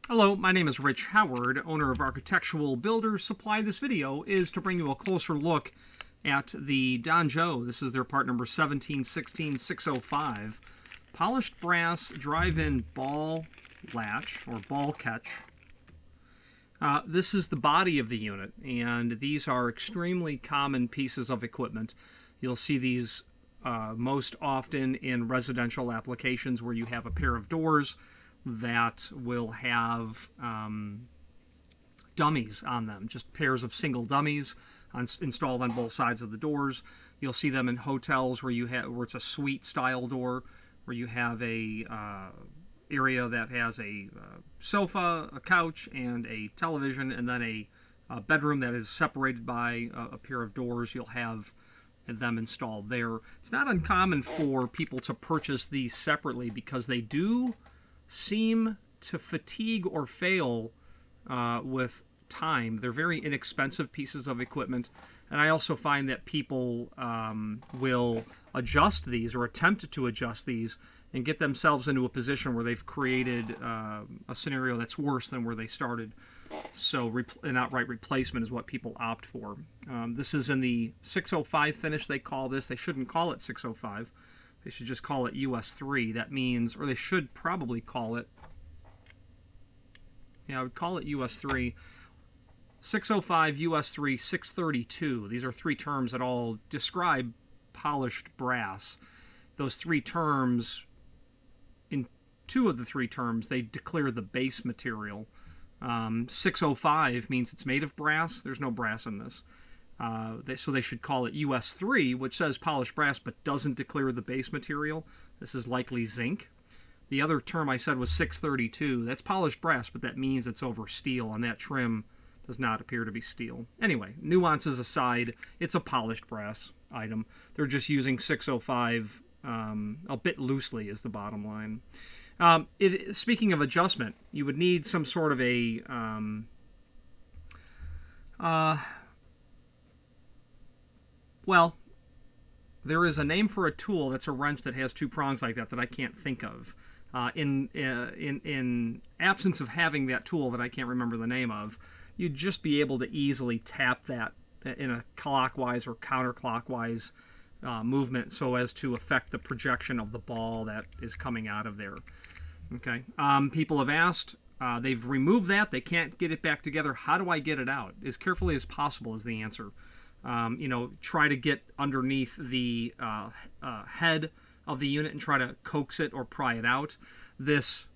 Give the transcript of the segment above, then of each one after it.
Hello, my name is Rich Howard, owner of Architectural Builders Supply. This video is to bring you a closer look at the Donjo. This is their part number 1716605. Polished brass drive-in ball latch, or ball catch. This is the body of the unit, and these are extremely common pieces of equipment. You'll see these most often in residential applications where you have a pair of doors that will have dummies on them, just pairs of single dummies installed on both sides of the doors. You'll see them in hotels where it's a suite style door, where you have a area that has a sofa, a couch, and a television, and then a bedroom that is separated by a pair of doors. You'll have them installed there. It's not uncommon for people to purchase these separately because they do seem to fatigue or fail with time. They're very inexpensive pieces of equipment, and I also find that people will adjust these or attempt to adjust these and get themselves into a position where they've created a scenario that's worse than where they started. So an outright replacement is what people opt for. This is in the 605 finish, they call this. They shouldn't call it 605. They should just call it US 3. That means, or they should probably call it, I would call it US 3. 605, US 3, 632. These are three terms that all describe polished brass. Those three terms, in two of the three terms, they declare the base material. 605 means it's made of brass. There's no brass in this. So they should call it US 3, which says polished brass but doesn't declare the base material. This is likely zinc. The other term I said was 632. That's polished brass, but that means it's over steel, and that trim does not appear to be steel. Anyway, nuances aside, it's a polished brass item. They're just using 605 a bit loosely is the bottom line. Speaking of adjustment, you would need some sort of a well, there is a name for a tool that's a wrench that has two prongs like that I can't think of. In absence of having that tool that I can't remember the name of, you'd just be able to easily tap that in a clockwise or counterclockwise movement so as to affect the projection of the ball that is coming out of there. Okay. People have asked, they've removed that, they can't get it back together. How do I get it out? As carefully as possible is the answer. Try to get underneath the head of the unit and try to coax it or pry it out. This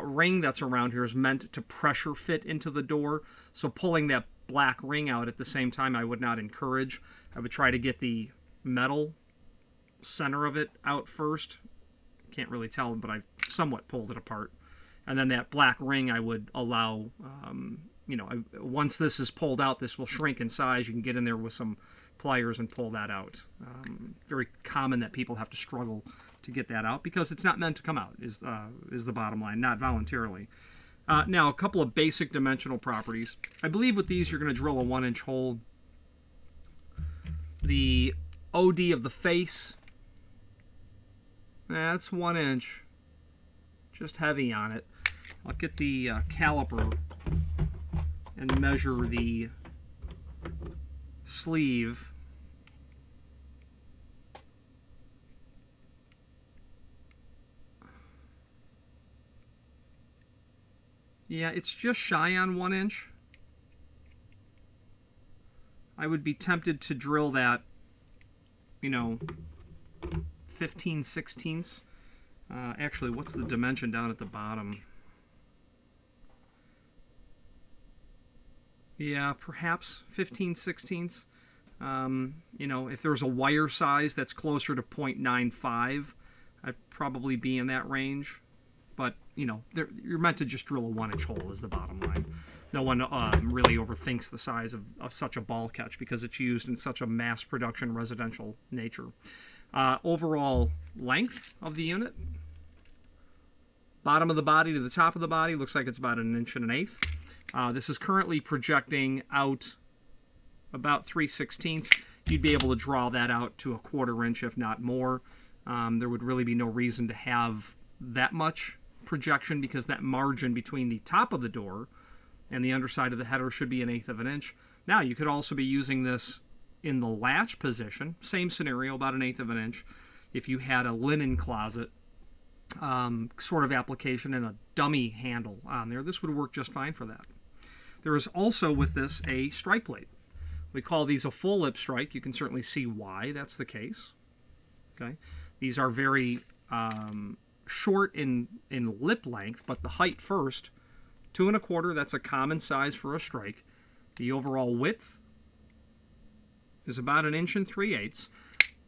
ring that's around here is meant to pressure fit into the door, so pulling that black ring out at the same time I would not encourage. I would try to get the metal center of it out first. Can't really tell, but I've somewhat pulled it apart. And then that black ring I would allow, once this is pulled out, this will shrink in size. You can get in there with some pliers and pull that out. Very common that people have to struggle to get that out because it's not meant to come out, is the bottom line, not voluntarily. Now, a couple of basic dimensional properties. I believe with these you're going to drill a 1-inch hole. The OD of the face, that's 1 inch. Just heavy on it. I'll get the caliper and measure the sleeve. Yeah, it's just shy on 1 inch. I would be tempted to drill that, 15/16. Actually, what's the dimension down at the bottom? Yeah, perhaps 15/16. If there's a wire size that's closer to 0.95, I'd probably be in that range. But, you're meant to just drill a 1-inch hole is the bottom line. No one really overthinks the size of such a ball catch because it's used in such a mass production residential nature. Overall length of the unit, bottom of the body to the top of the body, looks like it's about 1 1/8 inches. This is currently projecting out about 3/16. You'd be able to draw that out to 1/4 inch, if not more. There would really be no reason to have that much projection because that margin between the top of the door and the underside of the header should be 1/8 of an inch. Now, you could also be using this in the latch position, same scenario, about 1/8 of an inch. If you had a linen closet sort of application and a dummy handle on there, this would work just fine for that. There is also with this a strike plate. We call these a full lip strike. You can certainly see why that's the case. Okay, these are very short in lip length, but the height first, 2 1/4. That's a common size for a strike. The overall width is about 1 3/8 inches.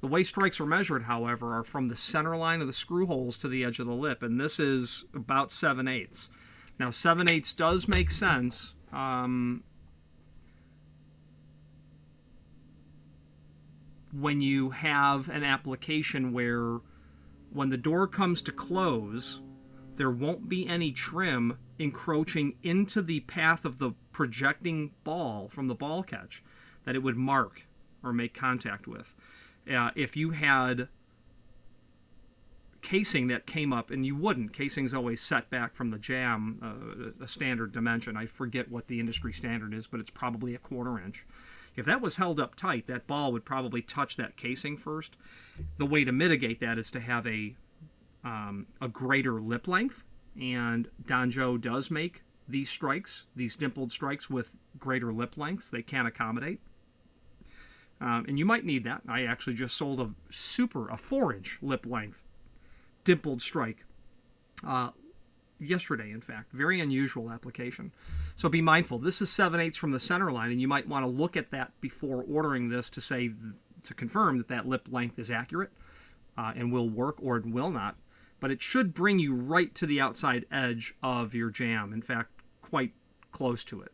The way strikes are measured, however, are from the center line of the screw holes to the edge of the lip, and this is about 7/8. Now, 7/8 does make sense. When you have an application where when the door comes to close, there won't be any trim encroaching into the path of the projecting ball from the ball catch that it would mark or make contact with. If you had casing that came up, and you wouldn't, casing's always set back from the jamb, a standard dimension. I forget what the industry standard is, but it's probably 1/4 inch. If that was held up tight, that ball would probably touch that casing first. The way to mitigate that is to have a greater lip length, and Don Joe does make these strikes, these dimpled strikes with greater lip lengths. They can accommodate. And you might need that. I actually just sold a 4-inch lip length dimpled strike yesterday, in fact. Very unusual application. So be mindful. This is 7/8 from the center line, and you might want to look at that before ordering this to confirm that lip length is accurate and will work, or it will not. But it should bring you right to the outside edge of your jamb. In fact, quite close to it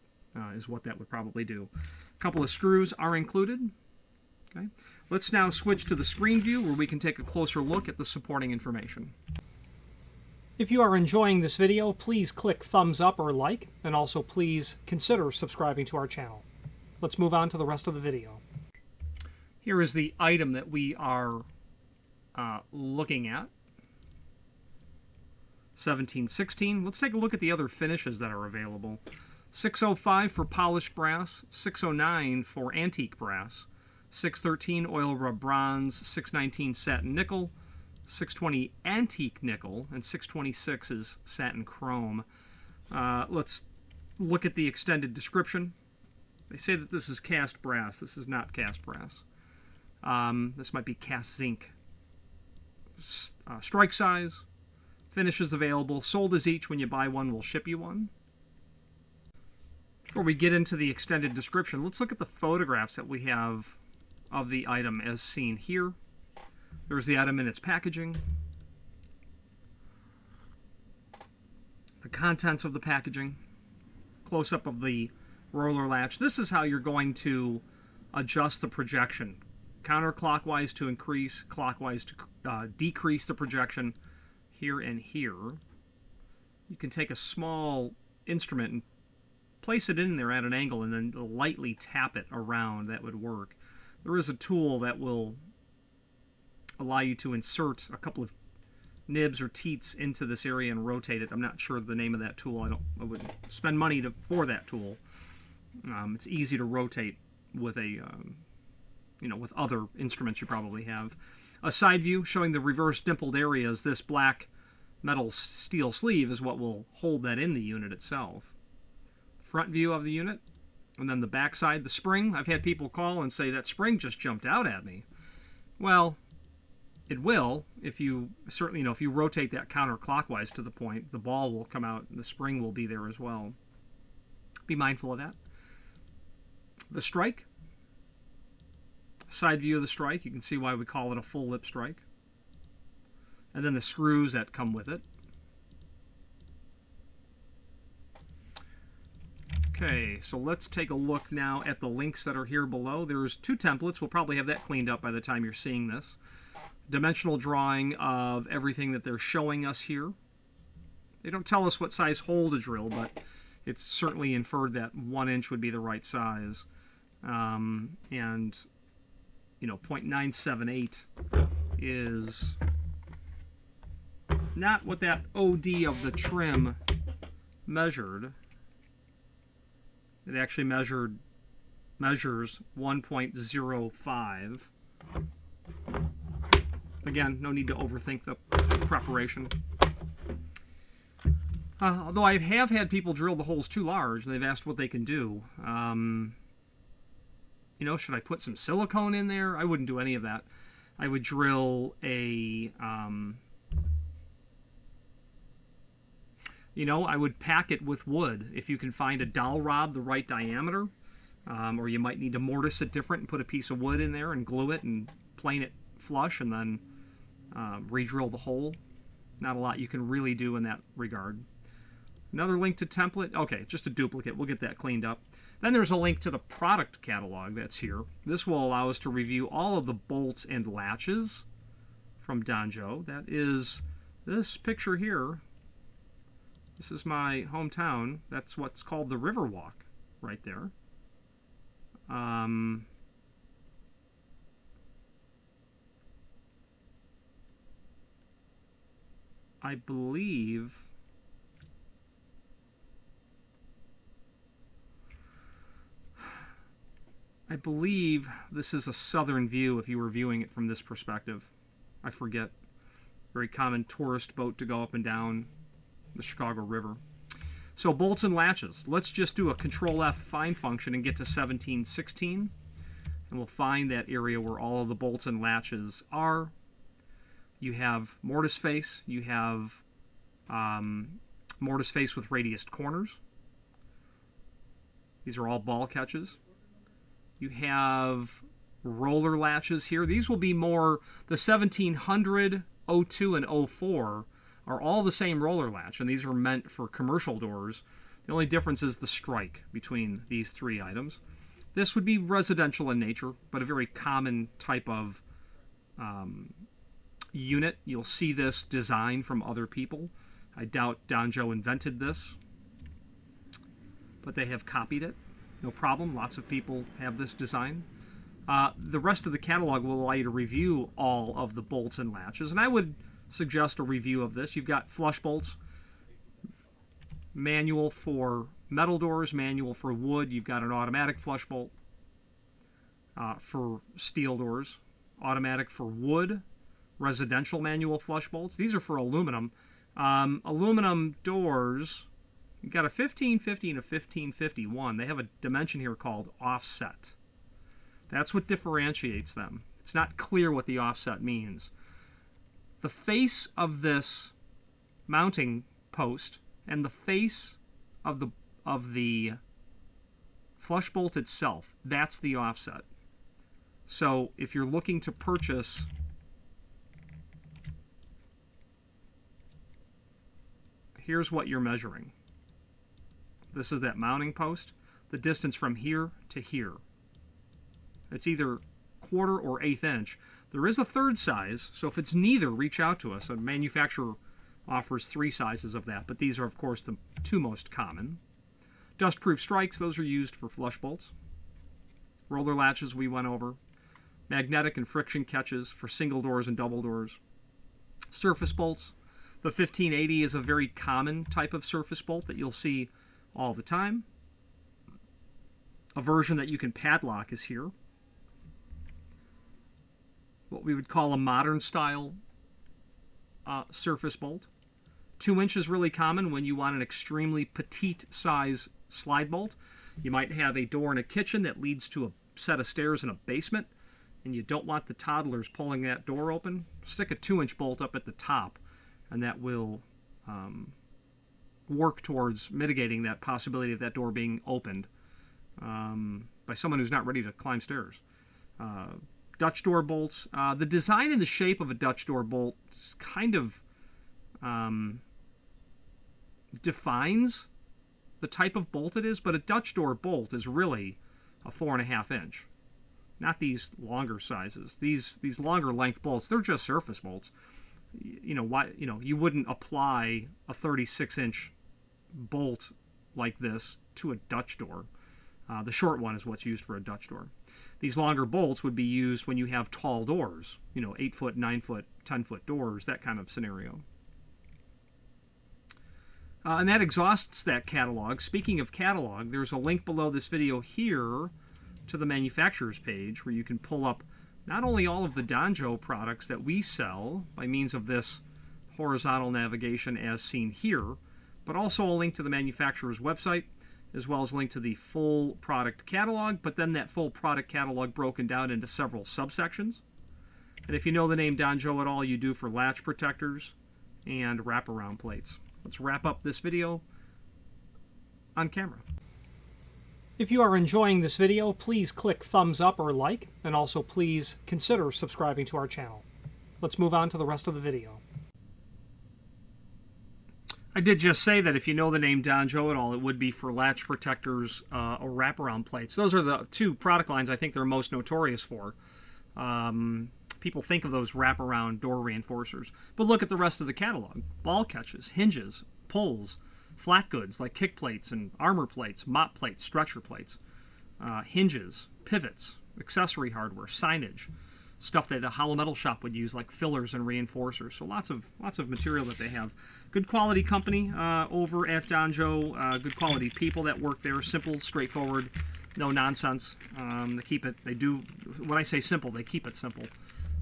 is what that would probably do. A couple of screws are included. Okay. Let's now switch to the screen view where we can take a closer look at the supporting information. If you are enjoying this video, please click thumbs up or like, and also please consider subscribing to our channel. Let's move on to the rest of the video. Here is the item that we are looking at. 1716. Let's take a look at the other finishes that are available. 605 for polished brass, 609 for antique brass, 613 oil rub bronze, 619 satin nickel, 620 antique nickel, and 626 is satin chrome. Let's look at the extended description. They say that this is cast brass. This is not cast brass. This might be cast zinc. Strike size, finishes available, sold as each. When you buy one, we'll ship you one. Before we get into the extended description, let's look at the photographs that we have of the item as seen here. There's the item in its packaging, the contents of the packaging, close-up of the roller latch. This is how you're going to adjust the projection. Counterclockwise to increase, clockwise to decrease the projection here and here. You can take a small instrument and place it in there at an angle and then lightly tap it around. That would work. There is a tool that will allow you to insert a couple of nibs or teats into this area and rotate it. I'm not sure the name of that tool. I wouldn't spend money for that tool. It's easy to rotate with with other instruments you probably have. A side view showing the reverse dimpled areas. This black metal steel sleeve is what will hold that in the unit itself. Front view of the unit, and then the back side, the spring. I've had people call and say that spring just jumped out at me. Well, it will if you if you rotate that counterclockwise to the point, the ball will come out and the spring will be there as well. Be mindful of that. The strike, side view of the strike. You can see why we call it a full lip strike. And then the screws that come with it. Okay, so let's take a look now at the links that are here below. There's 2 templates. We'll probably have that cleaned up by the time you're seeing this. Dimensional drawing of everything that they're showing us here. They don't tell us what size hole to drill, but it's certainly inferred that 1 inch would be the right size. And, 0.978 is not what that OD of the trim measured. It actually measures 1.05. Again, no need to overthink the preparation. Although I have had people drill the holes too large, and they've asked what they can do. You know, should I put some silicone in there? I wouldn't do any of that. I would drill a, you know, I would pack it with wood. If you can find a dowel rod the right diameter, or you might need to mortise it different and put a piece of wood in there and glue it and plane it flush and then re-drill the hole. Not a lot you can really do in that regard. Another link to template. Okay, just a duplicate. We'll get that cleaned up. Then there's a link to the product catalog that's here. This will allow us to review all of the bolts and latches from Danjo. That is this picture here. This is my hometown. That's what's called the Riverwalk right there. I believe this is a southern view if you were viewing it from this perspective. I forget. Very common tourist boat to go up and down the Chicago River. So bolts and latches. Let's just do a Control F find function and get to 1716. And we'll find that area where all of the bolts and latches are. You have mortise face. You have mortise face with radiused corners. These are all ball catches. You have roller latches here. These will be more the 1700, 02, and 04 are all the same roller latch, and these are meant for commercial doors. The only difference is the strike between these three items. This would be residential in nature, but a very common type of unit. You'll see this design from other people. I doubt Danjo invented this, but they have copied it. No problem. Lots of people have this design. The rest of the catalog will allow you to review all of the bolts and latches, and I would suggest a review of this. You've got flush bolts, manual for metal doors, manual for wood. You've got an automatic flush bolt for steel doors, automatic for wood, residential manual flush bolts. These are for aluminum. Aluminum doors, you've got a 1550 and a 1551. They have a dimension here called offset. That's what differentiates them. It's not clear what the offset means. The face of this mounting post and the face of the flush bolt itself, that's the offset. So if you're looking to purchase here's what you're measuring. This is that mounting post, the distance from here to here. It's either quarter or eighth inch. There is a third size, so if it's neither, reach out to us. A manufacturer offers 3 sizes of that, but these are, of course, the 2 most common. Dust-proof strikes, those are used for flush bolts. Roller latches we went over. Magnetic and friction catches for single doors and double doors. Surface bolts. The 1580 is a very common type of surface bolt that you'll see all the time. A version that you can padlock is here. What we would call a modern style surface bolt. 2 inch is really common when you want an extremely petite size slide bolt. You might have a door in a kitchen that leads to a set of stairs in a basement, and you don't want the toddlers pulling that door open. Stick a 2 inch bolt up at the top, and that will work towards mitigating that possibility of that door being opened by someone who's not ready to climb stairs. Dutch door bolts. The design and the shape of a Dutch door bolt kind of defines the type of bolt it is, but a Dutch door bolt is really a 4.5 inch. Not these longer sizes. These longer length bolts, they're just surface bolts. You know why? You know, you wouldn't apply a 36 inch bolt like this to a Dutch door. The short one is what's used for a Dutch door. These longer bolts would be used when you have tall doors, you know, 8 foot, 9 foot, 10 foot doors, that kind of scenario. And that exhausts that catalog. Speaking of catalog, there's a link below this video here to the manufacturer's page where you can pull up not only all of the Danjo products that we sell by means of this horizontal navigation as seen here, but also a link to the manufacturer's website, as well as a link to the full product catalog, but then that full product catalog broken down into several subsections. And if you know the name Danjo at all, you do for latch protectors and wraparound plates. Let's wrap up this video on camera. If you are enjoying this video, please click thumbs up or like, and also please consider subscribing to our channel. Let's move on to the rest of the video. I did just say that if you know the name Danjo at all, it would be for latch protectors or wraparound plates. Those are the two product lines I think they're most notorious for. People think of those wraparound door reinforcers. But look at the rest of the catalog. Ball catches, hinges, pulls, flat goods like kick plates and armor plates, mop plates, stretcher plates, hinges, pivots, accessory hardware, signage, stuff that a hollow metal shop would use like fillers and reinforcers. So lots of material that they have. Good quality company over at Danjo. Good quality people that work there. Simple, straightforward, no nonsense. They keep it. They do. When I say simple, they keep it simple.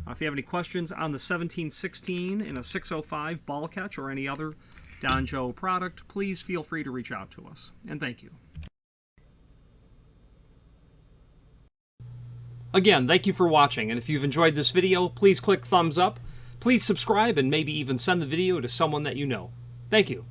If you have any questions on the 1716 in a 605 ball catch or any other Danjo product, please feel free to reach out to us. And thank you. Again, thank you for watching, and if you've enjoyed this video, please click thumbs up, please subscribe, and maybe even send the video to someone that you know. Thank you.